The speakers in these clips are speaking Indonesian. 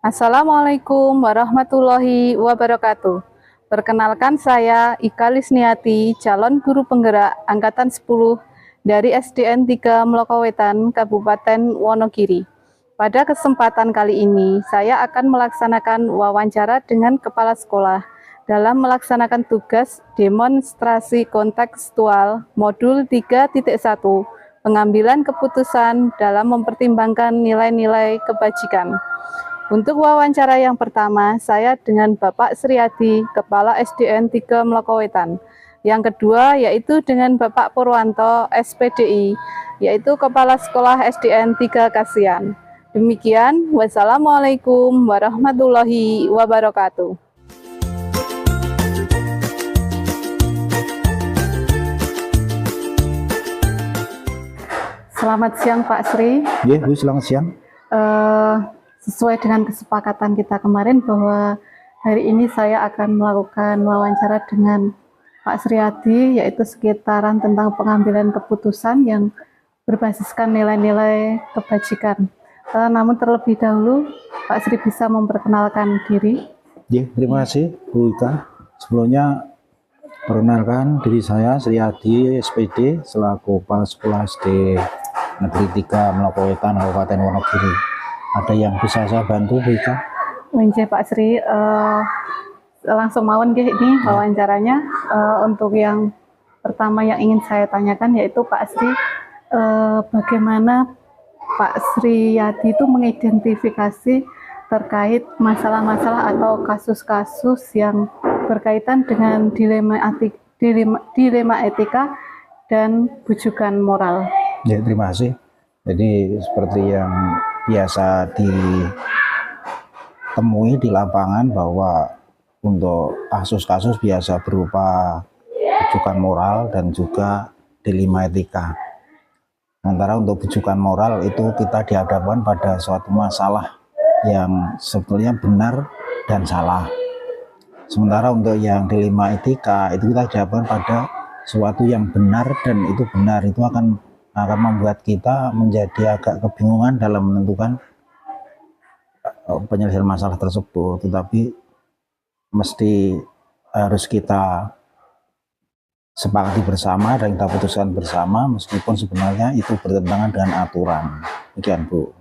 Assalamualaikum warahmatullahi wabarakatuh. Perkenalkan saya Ika Lisniati, calon guru penggerak Angkatan 10 dari SDN 3 Mlokowetan, Kabupaten Wonogiri. Pada kesempatan kali ini, saya akan melaksanakan wawancara dengan kepala sekolah dalam melaksanakan tugas demonstrasi kontekstual modul 3.1, pengambilan keputusan dalam mempertimbangkan nilai-nilai kebajikan. Untuk wawancara yang pertama, saya dengan Bapak Sriadi, Kepala SDN 3 Mlokowetan. Yang kedua yaitu dengan Bapak Purwanto, SPDI, yaitu Kepala Sekolah SDN 3 Kasian. Demikian, wassalamualaikum warahmatullahi wabarakatuh. Selamat siang Pak Sri. Ya, Bu, selamat siang. Sesuai dengan kesepakatan kita kemarin bahwa hari ini saya akan melakukan wawancara dengan Pak Sriadi, yaitu sekitaran tentang pengambilan keputusan yang berbasiskan nilai-nilai kebajikan. Namun terlebih dahulu, Pak Sri bisa memperkenalkan diri. Ya, terima kasih Bu Ika. Sebelumnya perkenalkan diri saya Sriadi SPD selaku Kepala Sekolah SD Negeri 3 Mlokowetan, Kabupaten Wonogiri. Ada yang bisa saya bantu, Bu Ika? Oke, Pak Sri, langsung mawon ini wawancaranya. Untuk yang pertama yang ingin saya tanyakan yaitu Pak Sri, bagaimana Pak Sriadi itu mengidentifikasi terkait masalah-masalah atau kasus-kasus yang berkaitan dengan dilema etika dan bujukan moral. Ya, terima kasih. Jadi seperti yang biasa ditemui di lapangan bahwa untuk kasus-kasus biasa berupa bujukan moral dan juga dilema etika. Sementara untuk bujukan moral itu kita dihadapkan pada suatu masalah yang sebetulnya benar dan salah. Sementara untuk yang dilema etika itu kita dihadapkan pada sesuatu yang benar dan itu benar, itu akan membuat kita menjadi agak kebingungan dalam menentukan penyelesaian masalah tersebut. Tetapi mesti harus kita sepakati bersama dan kita putuskan bersama, meskipun sebenarnya itu bertentangan dengan aturan. Demikian, Bu.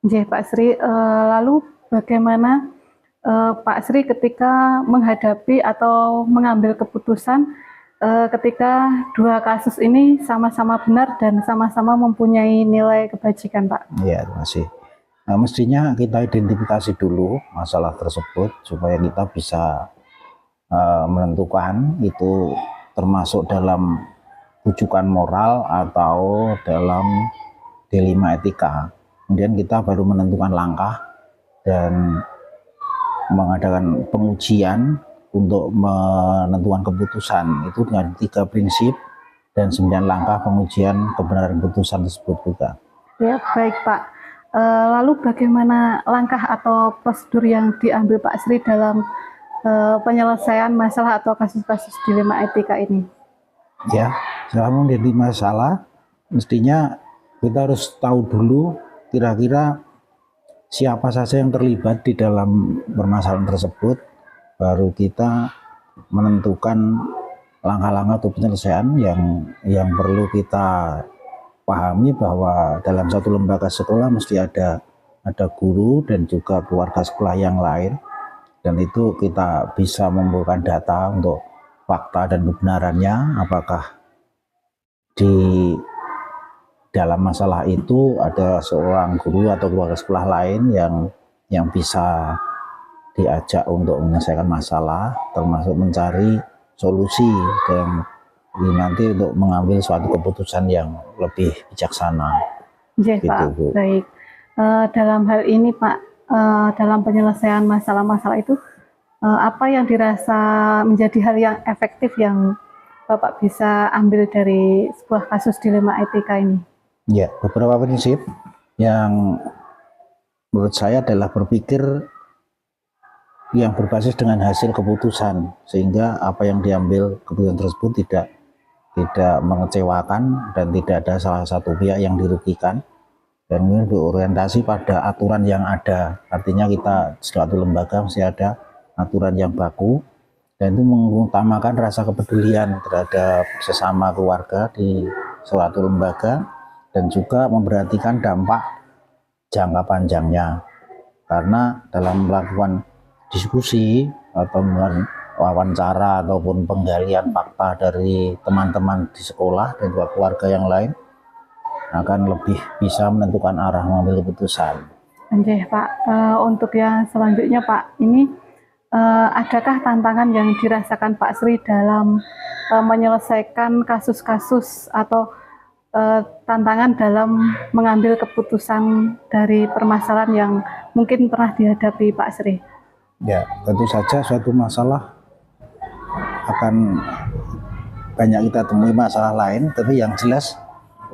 Oke, Pak Sri, lalu bagaimana Pak Sri ketika menghadapi atau mengambil keputusan ketika dua kasus ini sama-sama benar dan sama-sama mempunyai nilai kebajikan, Pak? Ya, terima kasih. Nah, mestinya kita identifikasi dulu masalah tersebut supaya kita bisa menentukan itu termasuk dalam bujukan moral atau dalam dilema etika. Kemudian kita baru menentukan langkah dan mengadakan pengujian untuk menentukan keputusan itu dengan 3 prinsip dan 9 langkah pengujian kebenaran keputusan tersebut juga. Ya, baik Pak. Lalu bagaimana langkah atau prosedur yang diambil Pak Sri dalam penyelesaian masalah atau kasus-kasus dilema etika ini? Ya, selama menjadi masalah, mestinya kita harus tahu dulu kira-kira siapa saja yang terlibat di dalam permasalahan tersebut, baru kita menentukan langkah-langkah atau penyelesaian yang perlu kita pahami bahwa dalam satu lembaga sekolah mesti ada guru dan juga keluarga sekolah yang lain, dan itu kita bisa mengumpulkan data untuk fakta dan kebenarannya, apakah di dalam masalah itu ada seorang guru atau keluarga sekolah lain yang bisa diajak untuk menyelesaikan masalah, termasuk mencari solusi dan nanti untuk mengambil suatu keputusan yang lebih bijaksana. Ya, gitu, Pak. Bu. Baik. Dalam hal ini Pak, dalam penyelesaian masalah-masalah itu, apa yang dirasa menjadi hal yang efektif yang Bapak bisa ambil dari sebuah kasus dilema etika ini? Ya, beberapa prinsip yang menurut saya adalah berpikir yang berbasis dengan hasil keputusan, sehingga apa yang diambil keputusan tersebut tidak mengecewakan dan tidak ada salah satu pihak yang dirugikan. dan kemudian berorientasi pada aturan yang ada. Artinya kita suatu lembaga mesti ada aturan yang baku, dan itu mengutamakan rasa kepedulian terhadap sesama keluarga di suatu lembaga, dan juga memperhatikan dampak jangka panjangnya. Karena dalam melakukan diskusi atau wawancara ataupun penggalian fakta dari teman-teman di sekolah dan juga keluarga yang lain akan lebih bisa menentukan arah mengambil keputusan. Oke, Pak. Untuk yang selanjutnya, Pak, ini adakah tantangan yang dirasakan Pak Sri dalam menyelesaikan kasus-kasus atau tantangan dalam mengambil keputusan dari permasalahan yang mungkin pernah dihadapi Pak Sri? Ya, tentu saja suatu masalah akan banyak kita temui masalah lain, tapi yang jelas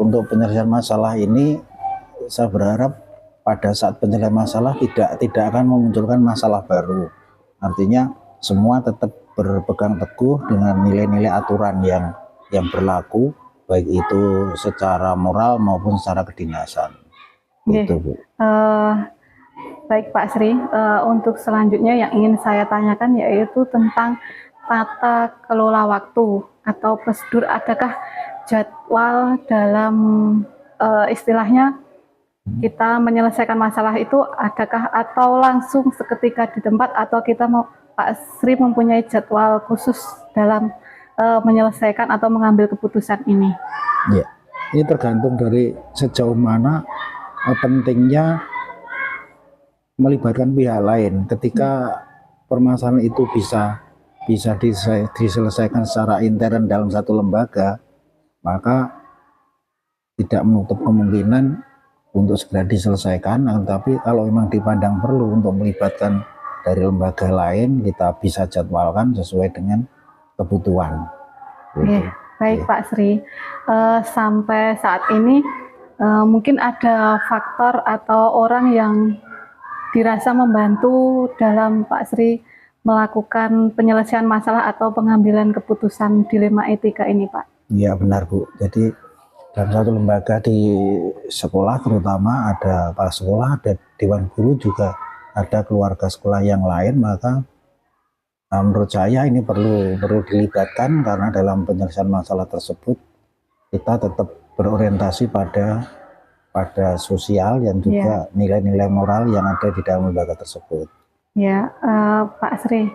untuk penyelesaian masalah ini saya berharap pada saat penyelesaian masalah tidak akan memunculkan masalah baru. Artinya semua tetap berpegang teguh dengan nilai-nilai aturan yang berlaku, baik itu secara moral maupun secara kedinasan. Itu, Bu. Baik Pak Sri, untuk selanjutnya yang ingin saya tanyakan yaitu tentang tata kelola waktu atau prosedur. Adakah jadwal dalam istilahnya kita menyelesaikan masalah itu, adakah atau langsung seketika di tempat, atau kita Pak Sri mempunyai jadwal khusus dalam menyelesaikan atau mengambil keputusan ini? Ya, ini tergantung dari sejauh mana pentingnya melibatkan pihak lain. Ketika permasalahan itu bisa diselesaikan secara intern dalam satu lembaga, maka tidak menutup kemungkinan untuk segera diselesaikan. Tapi kalau memang dipandang perlu untuk melibatkan dari lembaga lain, kita bisa jadwalkan sesuai dengan kebutuhan. Gitu. Baik Pak Sri, sampai saat ini mungkin ada faktor atau orang yang dirasa membantu dalam Pak Sri melakukan penyelesaian masalah atau pengambilan keputusan dilema etika ini, Pak? Iya benar, Bu. Jadi dalam satu lembaga di sekolah terutama ada kepala sekolah, ada dewan guru, juga ada keluarga sekolah yang lain, maka menurut saya ini perlu dilibatkan, karena dalam penyelesaian masalah tersebut kita tetap berorientasi pada sosial dan juga nilai-nilai moral yang ada di dalam lembaga tersebut. Ya, Pak Sri,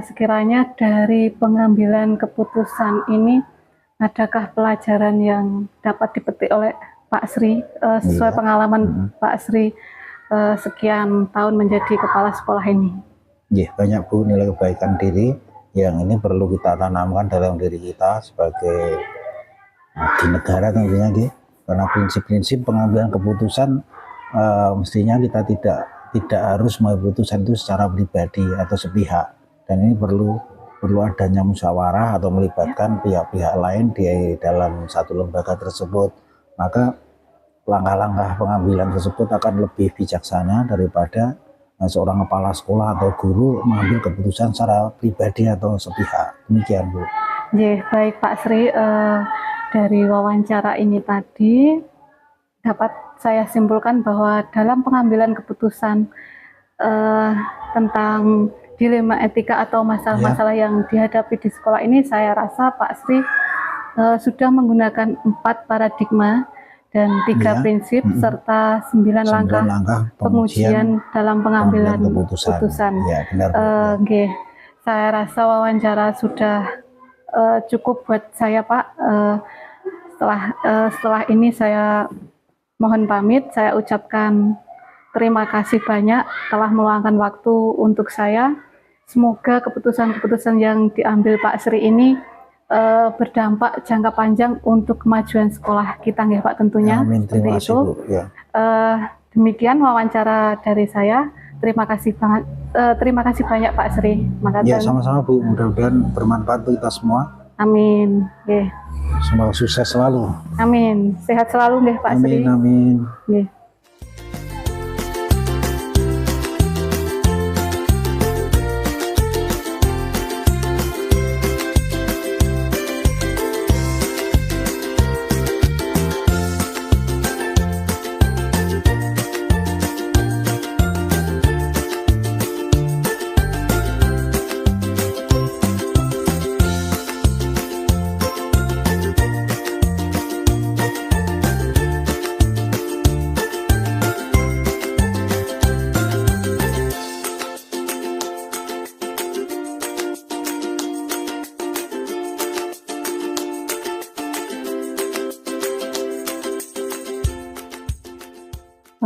sekiranya dari pengambilan keputusan ini, adakah pelajaran yang dapat dipetik oleh Pak Sri sesuai pengalaman Pak Sri sekian tahun menjadi kepala sekolah ini? Ya, banyak, Bu, nilai kebaikan diri yang ini perlu kita tanamkan dalam diri kita sebagai di negara tentunya, karena prinsip-prinsip pengambilan keputusan mestinya kita tidak harus mengambil keputusan itu secara pribadi atau sepihak, dan ini perlu adanya musyawarah atau melibatkan pihak-pihak lain di dalam satu lembaga tersebut. Maka langkah-langkah pengambilan tersebut akan lebih bijaksana daripada seorang kepala sekolah atau guru mengambil keputusan secara pribadi atau sepihak. Demikian, Bu. Baik Pak Sri, dari wawancara ini tadi dapat saya simpulkan bahwa dalam pengambilan keputusan tentang dilema etika atau masalah-masalah yang dihadapi di sekolah ini, saya rasa Pak Sri sudah menggunakan 4 paradigma dan 3 prinsip serta 9 langkah pengujian dalam pengambilan keputusan. Ya, benar, saya rasa wawancara sudah cukup buat saya, Pak. Setelah ini saya mohon pamit. Saya ucapkan terima kasih banyak telah meluangkan waktu untuk saya. Semoga keputusan-keputusan yang diambil Pak Sri ini berdampak jangka panjang untuk kemajuan sekolah kita, nggih Pak, tentunya. Amin, terima kasih, Bu. Ya. Demikian wawancara dari saya. Terima kasih banyak Pak Sri. Ya, sama-sama, Bu. Mudah-mudahan bermanfaat untuk kita semua. Amin. Semoga sukses selalu. Amin. Sehat selalu nggih Pak Sri. Amin.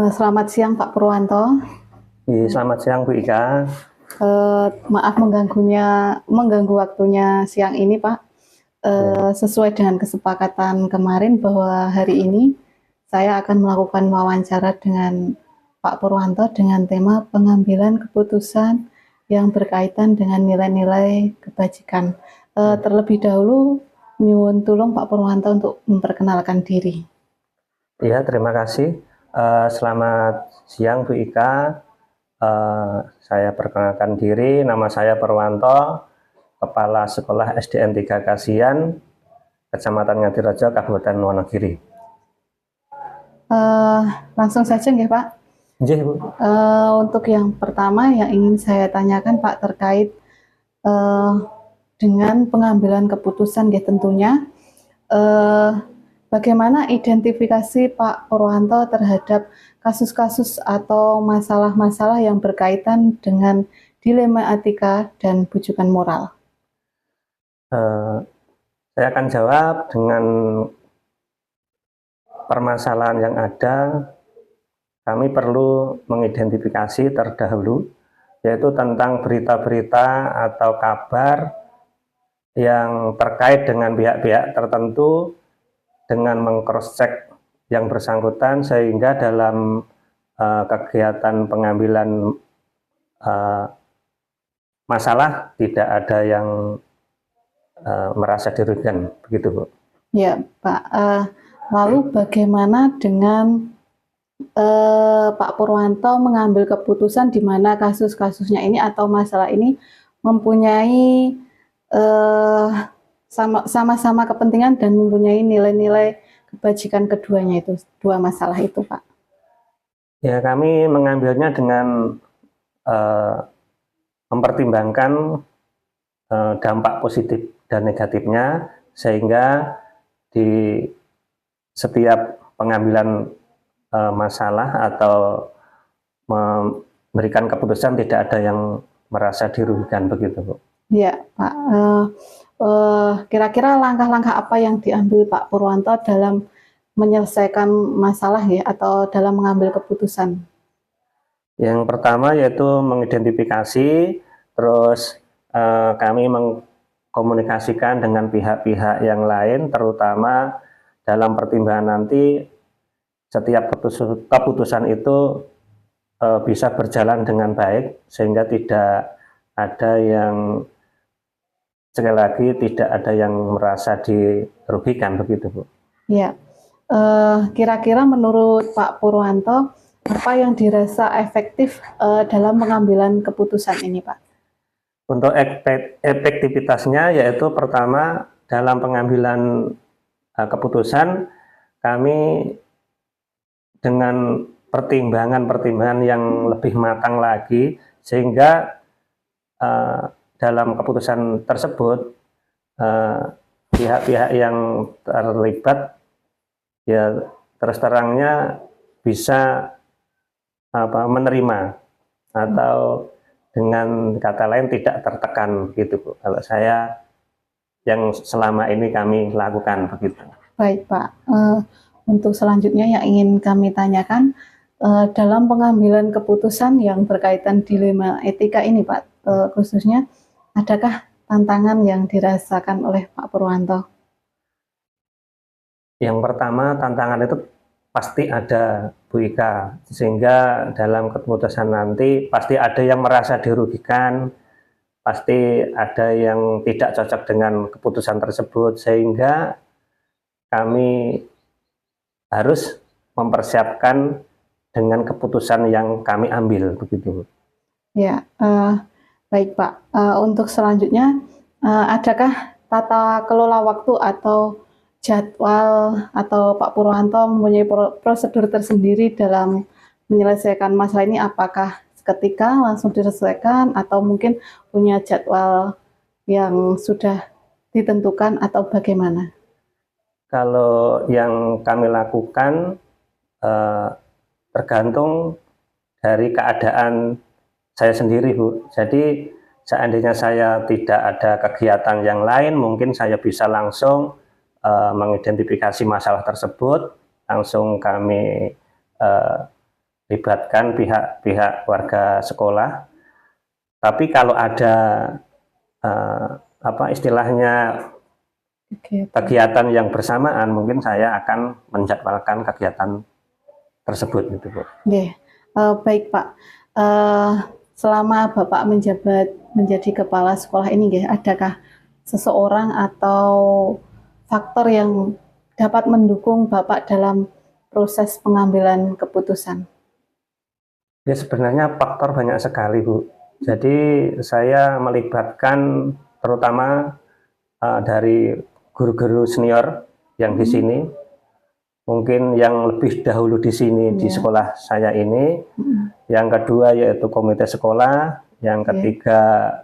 Selamat siang Pak Purwanto. Selamat siang Bu Ika. Maaf mengganggu waktunya siang ini Pak. Sesuai dengan kesepakatan kemarin bahwa hari ini saya akan melakukan wawancara dengan Pak Purwanto dengan tema pengambilan keputusan yang berkaitan dengan nilai-nilai kebajikan. Terlebih dahulu nyuwun tulung Pak Purwanto untuk memperkenalkan diri. Iya, terima kasih. Selamat siang Bu Ika. Saya perkenalkan diri, nama saya Purwanto, Kepala Sekolah SDN 3 Kasihan, Kecamatan Ngadirejo, Kabupaten Wonogiri. Langsung saja nggih Pak. Nggih, Bu. Untuk yang pertama yang ingin saya tanyakan Pak terkait dengan pengambilan keputusan nggih tentunya. Bagaimana identifikasi Pak Purwanto terhadap kasus-kasus atau masalah-masalah yang berkaitan dengan dilema etika dan bujukan moral? Saya akan jawab dengan permasalahan yang ada. Kami perlu mengidentifikasi terdahulu, yaitu tentang berita-berita atau kabar yang terkait dengan pihak-pihak tertentu, dengan meng-cross-check yang bersangkutan, sehingga dalam kegiatan pengambilan masalah tidak ada yang merasa dirugikan, begitu Bu. Ya Pak, lalu bagaimana dengan Pak Purwanto mengambil keputusan di mana kasus-kasusnya ini atau masalah ini mempunyai sama-sama kepentingan dan mempunyai nilai-nilai kebajikan keduanya itu, dua masalah itu Pak? Ya, kami mengambilnya dengan mempertimbangkan dampak positif dan negatifnya, sehingga di setiap pengambilan masalah atau memberikan keputusan tidak ada yang merasa dirugikan, begitu Bu. Ya Pak, kira-kira langkah-langkah apa yang diambil Pak Purwanto dalam menyelesaikan masalah ya atau dalam mengambil keputusan? Yang pertama yaitu mengidentifikasi, terus kami mengkomunikasikan dengan pihak-pihak yang lain, terutama dalam pertimbangan nanti setiap keputusan itu bisa berjalan dengan baik, sehingga tidak ada yang, sekali lagi, tidak ada yang merasa dirugikan, begitu Bu. Ya, kira-kira menurut Pak Purwanto apa yang dirasa efektif dalam pengambilan keputusan ini Pak? Untuk efektivitasnya yaitu pertama, dalam pengambilan keputusan kami dengan pertimbangan-pertimbangan yang lebih matang lagi, sehingga dalam keputusan tersebut pihak-pihak yang terlibat ya terus terangnya bisa menerima, atau dengan kata lain tidak tertekan, gitu Bu. Kalau saya yang selama ini kami lakukan, begitu. Baik Pak, untuk selanjutnya yang ingin kami tanyakan, dalam pengambilan keputusan yang berkaitan dilema etika ini Pak, khususnya adakah tantangan yang dirasakan oleh Pak Purwanto? Yang pertama, tantangan itu pasti ada Bu Ika, sehingga dalam keputusan nanti pasti ada yang merasa dirugikan, pasti ada yang tidak cocok dengan keputusan tersebut, sehingga kami harus mempersiapkan dengan keputusan yang kami ambil, begitu. Ya, baik Pak. Untuk selanjutnya, adakah tata kelola waktu atau jadwal atau Pak Purwanto mempunyai prosedur tersendiri dalam menyelesaikan masalah ini? Apakah seketika langsung diselesaikan atau mungkin punya jadwal yang sudah ditentukan atau bagaimana? Kalau yang kami lakukan tergantung dari keadaan saya sendiri Bu. Jadi seandainya saya tidak ada kegiatan yang lain, mungkin saya bisa langsung mengidentifikasi masalah tersebut, langsung kami libatkan pihak-pihak warga sekolah. Tapi kalau ada istilahnya kegiatan yang bersamaan, mungkin saya akan menjadwalkan kegiatan tersebut gitu, Bu. Baik Pak, selama Bapak menjabat menjadi kepala sekolah ini, adakah seseorang atau faktor yang dapat mendukung Bapak dalam proses pengambilan keputusan? Ya, sebenarnya faktor banyak sekali, Bu. Jadi saya melibatkan terutama dari guru-guru senior yang di sini, mungkin yang lebih dahulu di sini di sekolah saya ini. Yang kedua yaitu komite sekolah, yang ketiga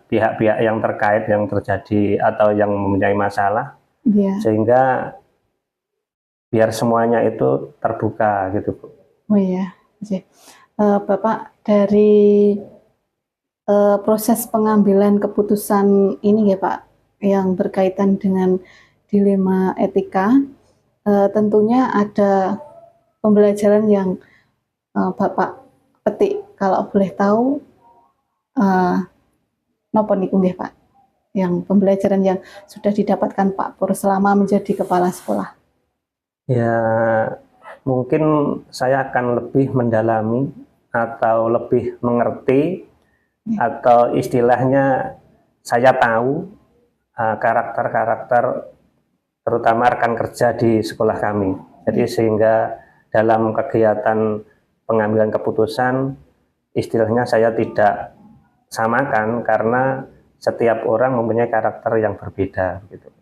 pihak-pihak yang terkait yang terjadi atau yang mempunyai masalah, sehingga biar semuanya itu terbuka gitu, Bu. Oh iya, Bapak dari proses pengambilan keputusan ini ya Pak, yang berkaitan dengan dilema etika, tentunya ada pembelajaran yang Bapak petik, kalau boleh tahu napa niku nggih Pak, yang pembelajaran yang sudah didapatkan Pak Pur selama menjadi kepala sekolah? Ya, mungkin saya akan lebih mendalami atau lebih mengerti, atau istilahnya saya tahu karakter-karakter terutama rekan kerja di sekolah kami. Jadi sehingga dalam kegiatan pengambilan keputusan, istilahnya saya tidak samakan karena setiap orang mempunyai karakter yang berbeda gitu.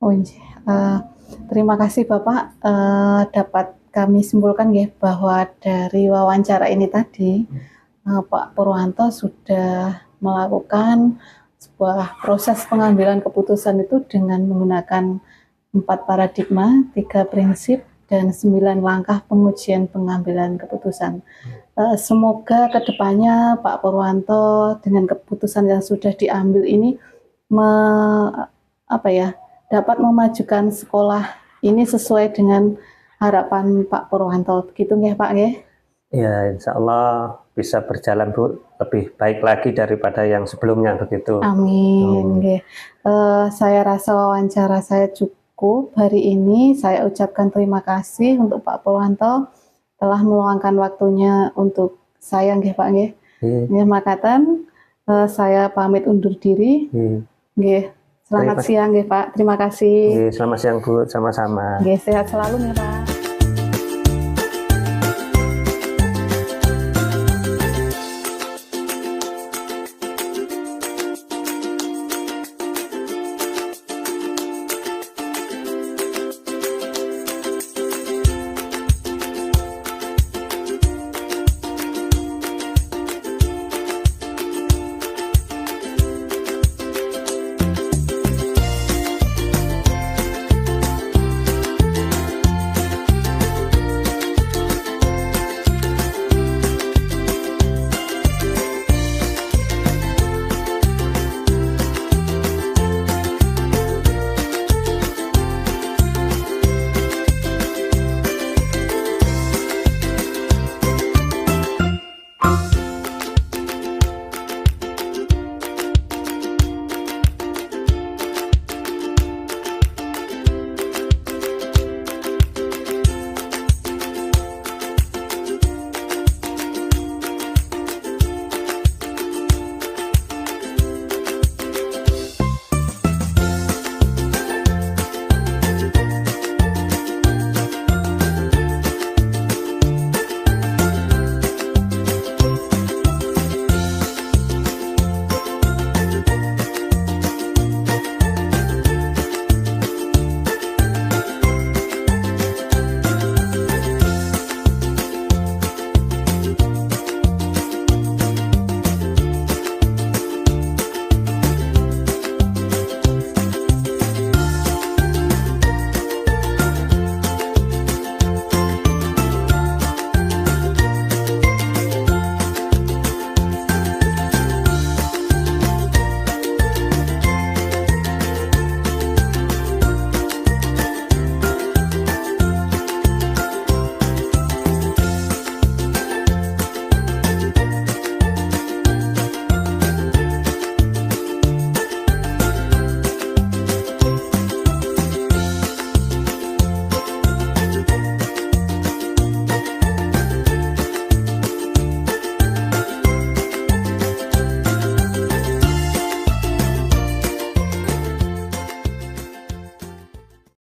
Oh iya. Terima kasih Bapak, dapat kami simpulkan ya bahwa dari wawancara ini tadi Pak Purwanto sudah melakukan sebuah proses pengambilan keputusan itu dengan menggunakan 4 paradigma, 3 prinsip, dan 9 langkah pengujian pengambilan keputusan. Semoga kedepannya Pak Purwanto dengan keputusan yang sudah diambil ini dapat memajukan sekolah ini sesuai dengan harapan Pak Purwanto. Begitu nggih Pak nggih? Ya, insya Allah bisa berjalan, Bu, lebih baik lagi daripada yang sebelumnya begitu. Amin. Saya rasa wawancara saya cukup hari ini. Saya ucapkan terima kasih untuk Pak Purwanto telah meluangkan waktunya untuk saya nggih Pak nggih. Nggih makaten, saya pamit undur diri. Nggih. Selamat siang nggih Pak. Terima kasih. Selamat siang, Bu, sama-sama. Nggih, sehat selalu nggih Pak.